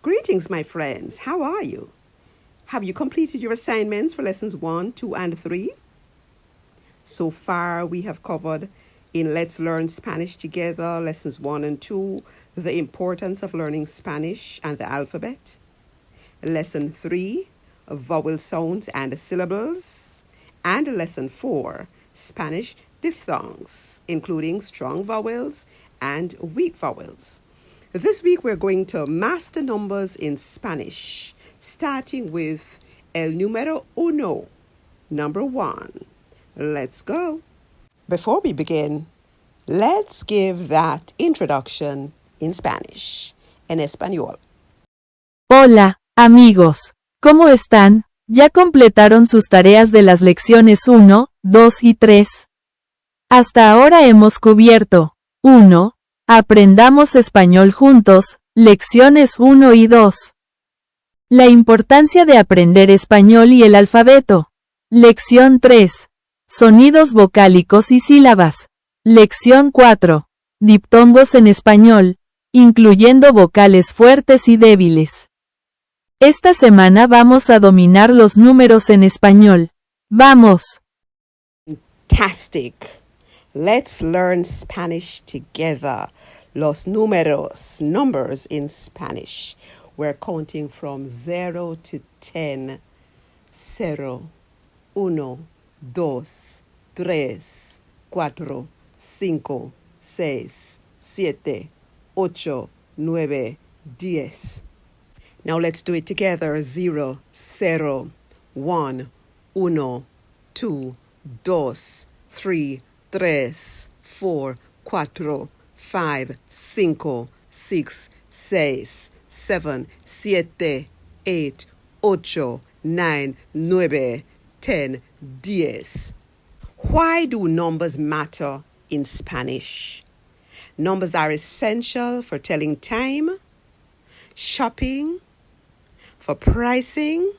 Greetings, my friends. How are you? Have you completed your assignments for lessons 1, 2, and 3? So far, we have covered in Let's Learn Spanish Together, lessons 1 and 2, the importance of learning Spanish and the alphabet. Lesson 3, vowel sounds and syllables. And lesson 4, Spanish diphthongs, including strong vowels and weak vowels. This week we're going to master numbers in Spanish, starting with el número uno, number 1. Let's go. Before we begin, let's give that introduction in Spanish, en español. Hola, amigos. ¿Cómo están? ¿Ya completaron sus tareas de las lecciones 1, 2 y 3? Hasta ahora hemos cubierto 1. Aprendamos español juntos, lecciones 1 y 2. La importancia de aprender español y el alfabeto. Lección 3. Sonidos vocálicos y sílabas. Lección 4. Diptongos en español, incluyendo vocales fuertes y débiles. Esta semana vamos a dominar los números en español. ¡Vamos! Fantastic. Let's learn Spanish together. Los números, numbers in Spanish. We're counting from 0 to 10. 0, 1, 2, 3, 4, 5, 6, 7, 8, 9, 10. Now let's do it together. 0, 0, 1, 1, 2, 2, 3, 3, 4, 4, 5, 5, 6, 6, 7, 7, 8, 8, 9, 9, 10, 10. Why do numbers matter in Spanish? Numbers are essential for telling time, shopping, for pricing,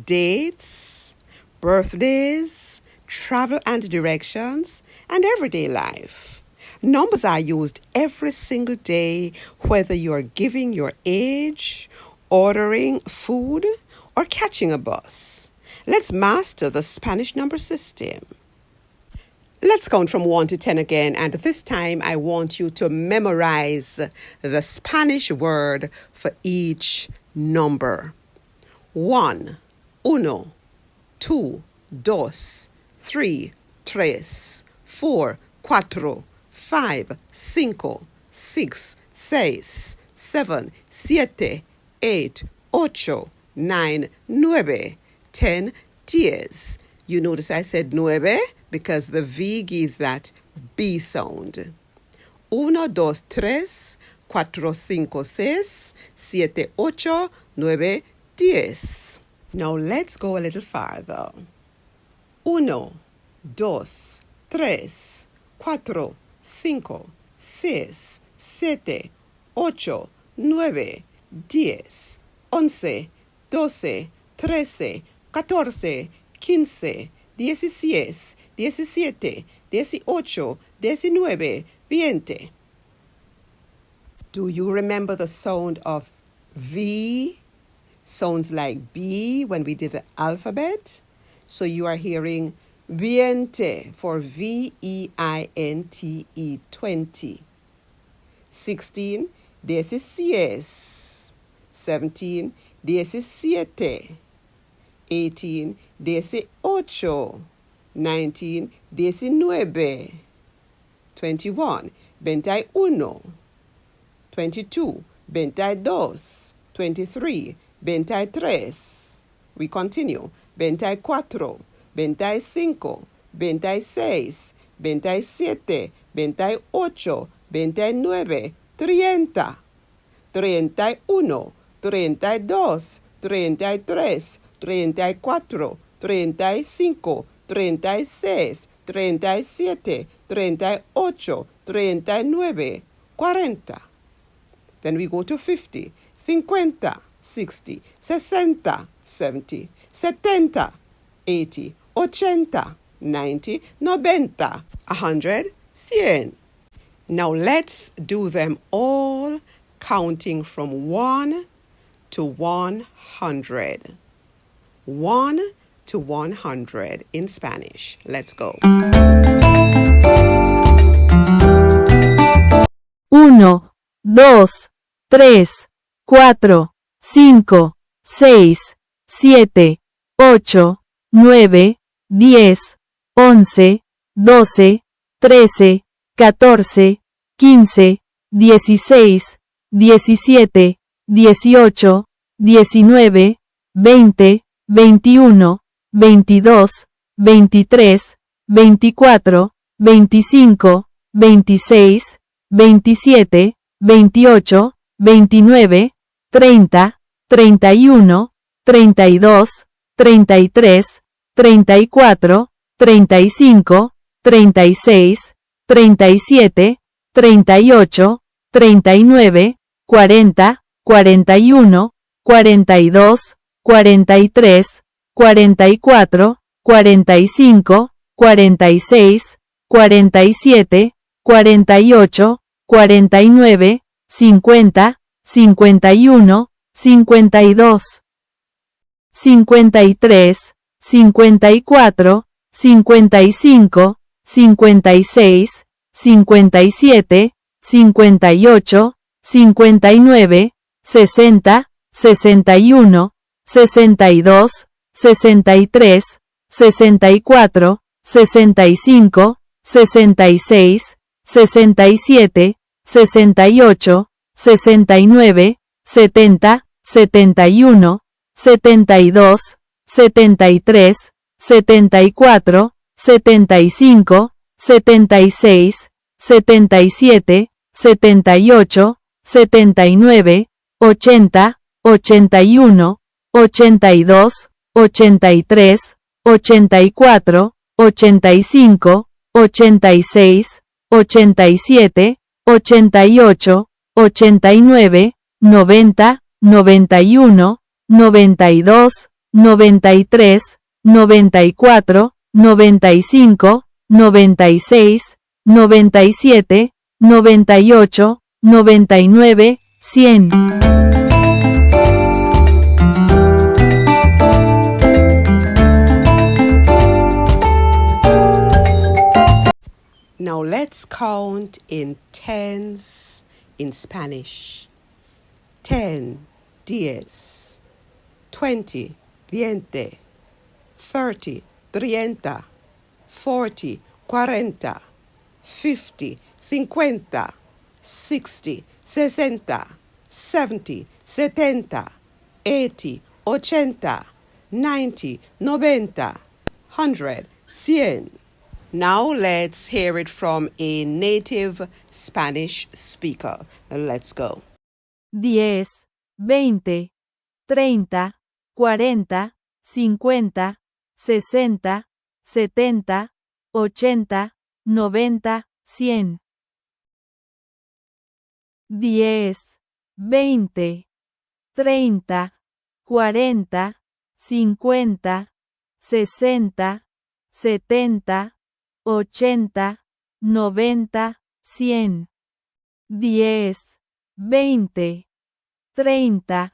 dates, birthdays, travel and directions, and everyday life. Numbers are used every single day, whether you're giving your age, ordering food, or catching a bus. Let's master the Spanish number system. Let's count from 1 to 10 again, and this time I want you to memorize the Spanish word for each number. 1, uno, 2, dos, 3, tres, 4, cuatro, 5, cinco, 6, 6, 7, 7, 8, 8, 9, 9, 10, 10. You notice I said nueve because the V gives that B sound. 1, 2, 3, 4, 5, 6, 7, 8, 9, 10. Now let's go a little farther. 1, 2, 3, 4, 5, 6, 7, 8, 9, 10, 11, 12, 13, 14, 15, 16, 17, 18, 19, 20. Do you remember the sound of V? Sounds like B when we did the alphabet. So you are hearing veinte for VEINTE, 20. 16, dieciséis. 17, diecisiete. 18, dieciocho. 19, diecinueve. 21, 21. 22, 22. 23, 23. We continue. 24, 25, 26, 27, 28, 29, 30, 31, 32, 33, 34, 35, 36, 37, 38, 39, 40. Then we go to 50, 50, 60, sesenta, 70, setenta, 80, ochenta, 90, noventa, 100, cien. Now let's do them all, counting from 1 to 100. 1 to 100 in Spanish. Let's go. 1, 2, 3, 4, 5, 6, 7, 8, 9, 10, 11, 12, 13, 14, 15, 16, 17, 18, 19, 20, 21, 22, 23, 24, 25, 26, 27, 28, 29, 30, 31, 32, 33, 34, 35, 36, 37, 38, 39, 40, 41, 42, 43, 44, 45, 46, 47, 48, 49, 50, 51, 52, 53, 54, 55, 56, 57, 58, 59, 60, 61, 62, 63, 64, 65, 66, 67, 68, 69, 70, 71, 72, 73, 74, 75, 76, 77, 78, 79, 80, 81, 82, 83, 84, 85, 86, 87, 88, 89, 90, 91, 92, 93, 94, 95, 96, 97, 98, 99, 100. Now let's count in tens in Spanish. 10, diez. 20, veinte. 30, treinta. 40, cuarenta. 50, cincuenta. 60, sesenta. 70, setenta. 80, ochenta. 90, noventa. 100, cien. Now let's hear it from a native Spanish speaker. Let's go. 10, 20, 30, 40, 50, 60, 70, 80, 90, 100. 10, 20, 30, 40, 50, 60, 70, 80, 90, 100. 10, 20, 30,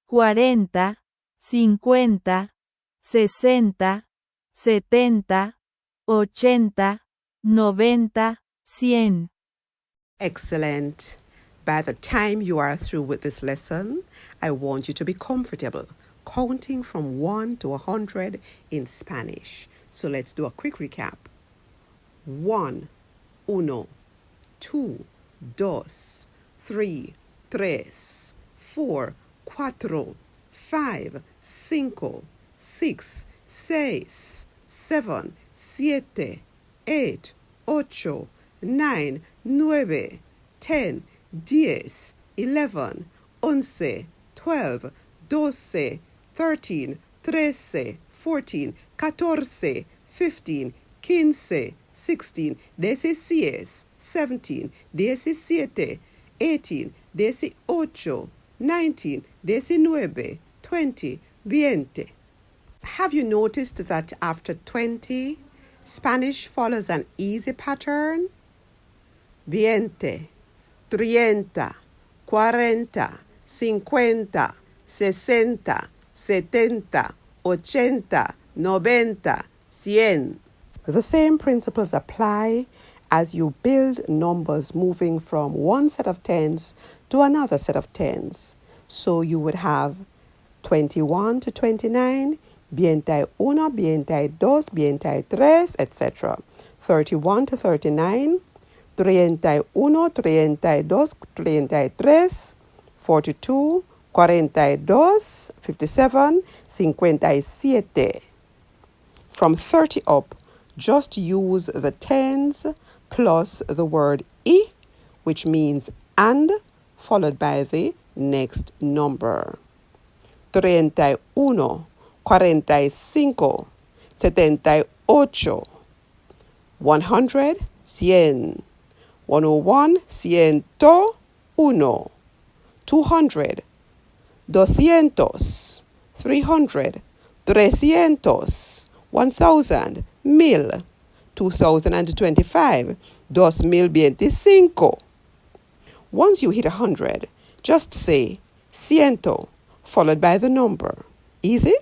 40, 50, 60, 70, 80, 90, 100. Excellent. By the time you are through with this lesson, I want you to be comfortable counting from 1 to 100 in Spanish. So let's do a quick recap. 1, uno. 2, dos. 3, tres. 4, cuatro. 5, cinco. 6, seis. 7, siete. 8, ocho. 9, nueve. 10, diez. 11, once. 12, doce. 13, trece. 14, catorce. 15, quince. 16, dieciséis. 17, diecisiete. 18, dieciocho. 19, diecinueve. 20, veinte. Have you noticed that after 20, Spanish follows an easy pattern? Veinte, treinta, cuarenta, cincuenta, sesenta, setenta, ochenta, noventa, cien. The same principles apply as you build numbers moving from one set of tens to another set of tens. So you would have 21 to 29, bientay uno, bientay dos, bientay tres, etc. 31 to 39, 31, 32, 33, 42, 42, 57, 57. From 30 up, just use the tens plus the word y, which means and, followed by the next number. 31, 45, 78, 100, 100, 101, 101, 200, 200, 300, 300, 1000, 1000, 2025, 2025. Once you hit 100, just say ciento, followed by the number. Easy?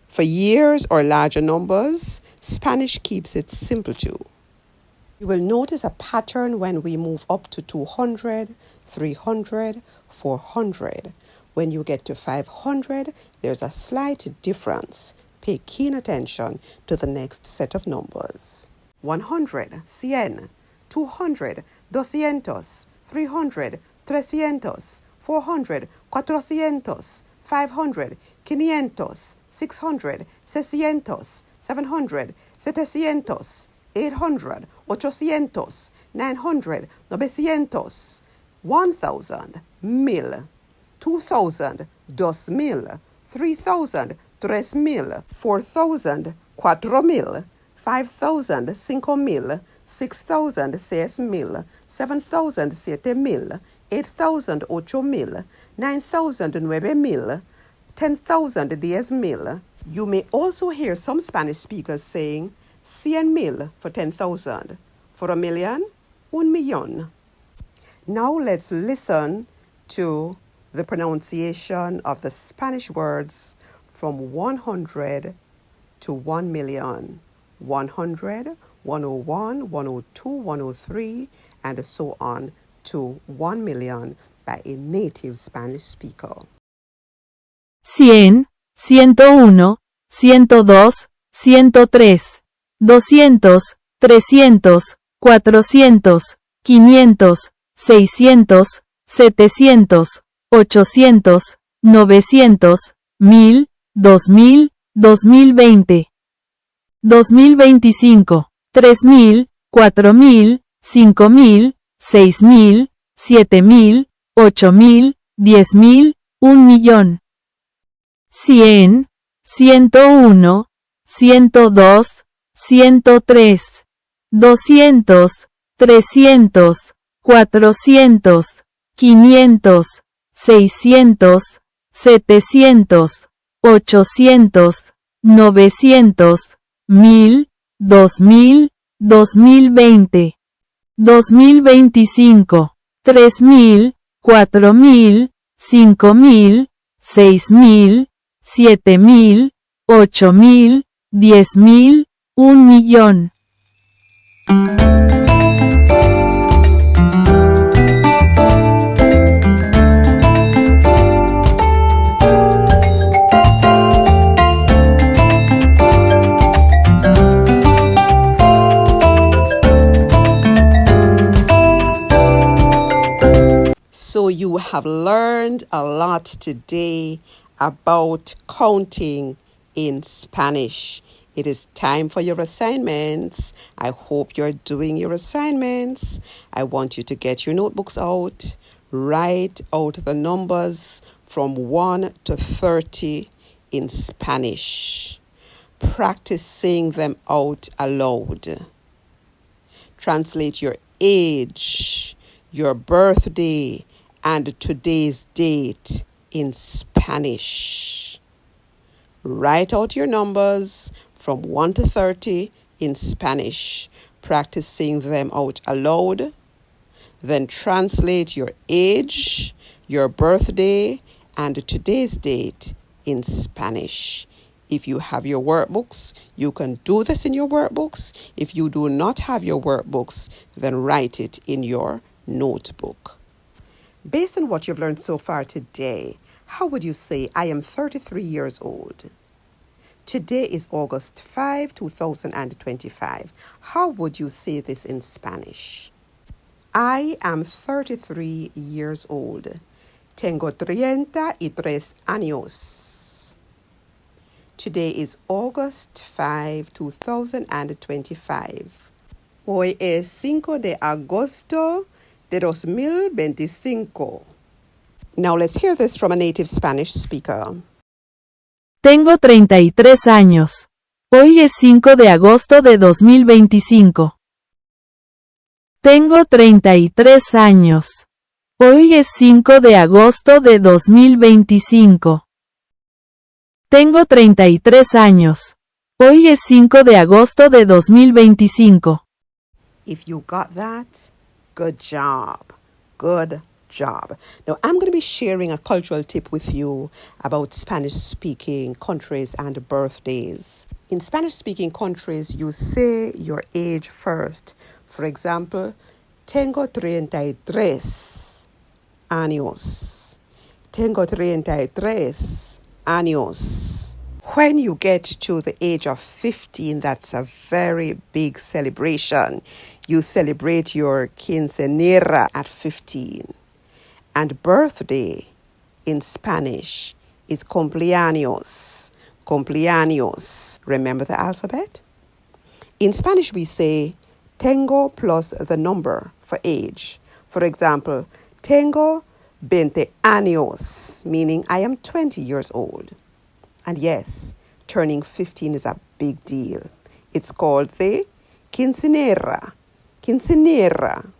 For years or larger numbers, Spanish keeps it simple too. You will notice a pattern when we move up to 200, 300, 400. When you get to 500, there's a slight difference. Pay keen attention to the next set of numbers. 100, 100, 200, 200, 300, 300, 400, 400, 500, 500, 600, 600, 700, 700, 800, 800, 900, 900, 1000, 1000, 2000, 2000, 3000, 3000, 4000, 4000, 5000, 5000, 6000, 6000, 7000, 7000, 8000, 8000, 9000, 9000, 10,000, 10,000. You may also hear some Spanish speakers saying 100,000 for 10,000. For a million, 1,000,000. Now let's listen to the pronunciation of the Spanish words from 100 to 1,000,000. 100, 101, 102, 103, and so on to 1,000,000 by a native Spanish speaker. 100, 101, 102, 103, 200, 300, 400, 500, 600, 700, 800, 900, 1000, 2000, 2020, 2025, 3000, 4000, 5000, 6000, 7000, 8000, 10,000, 1,000,000. 100, 101, 102, 103, 200, 300, 400, 500, 600, 700, 800, 900, 1000, 2000, 2020, 2025, 3000, 4000, 5000, 6000, 7000, 8000, 10,000, 1,000,000. So you have learned a lot today about counting in Spanish. It is time for your assignments. I hope you're doing your assignments. I want you to get your notebooks out, write out the numbers from 1 to 30 in Spanish. Practice saying them out aloud. Translate your age, your birthday, and today's date in Spanish. Write out your numbers from 1 to 30 in Spanish. Practice saying them out aloud. Then translate your age, your birthday, and today's date in Spanish. If you have your workbooks, you can do this in your workbooks. If you do not have your workbooks, then write it in your notebook. Based on what you've learned so far today, how would you say, I am 33 years old? Today is August 5, 2025. How would you say this in Spanish? I am 33 years old. Tengo 33 años. Today is August 5, 2025. Hoy es 5 de agosto de 2025. Now let's hear this from a native Spanish speaker. Tengo 33 años. Hoy es 5 de agosto de 2025. Tengo 33 años. Hoy es 5 de agosto de 2025. Tengo 33 años. Hoy es 5 de agosto de 2025. If you got that, good job. Good job. Now, I'm going to be sharing a cultural tip with you about Spanish-speaking countries and birthdays. In Spanish-speaking countries, you say your age first. For example, tengo 33 años. Tengo 33 años. When you get to the age of 15, that's a very big celebration. You celebrate your quinceañera at 15. And birthday in Spanish is cumpleaños. Cumpleaños. Remember the alphabet? In Spanish, we say tengo plus the number for age. For example, tengo 20 años, meaning I am 20 years old. And yes, turning 15 is a big deal. It's called the quinceañera. Quinceañera.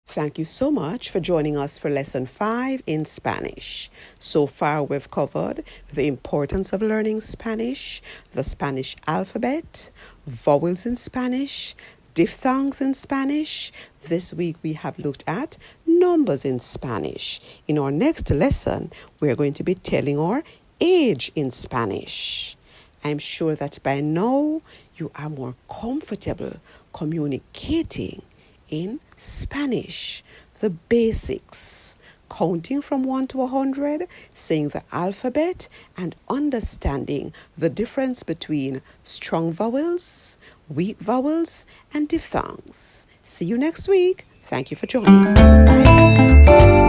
Thank you so much for joining us for Lesson 5 in Spanish. So far, we've covered the importance of learning Spanish, the Spanish alphabet, vowels in Spanish, diphthongs in Spanish. This week, we have looked at numbers in Spanish. In our next lesson, we're going to be telling our age in Spanish. I'm sure that by now, you are more comfortable communicating in Spanish, the basics, counting from 1 to 100, saying the alphabet, and understanding the difference between strong vowels, weak vowels, and diphthongs. See you next week. Thank you for joining. Bye.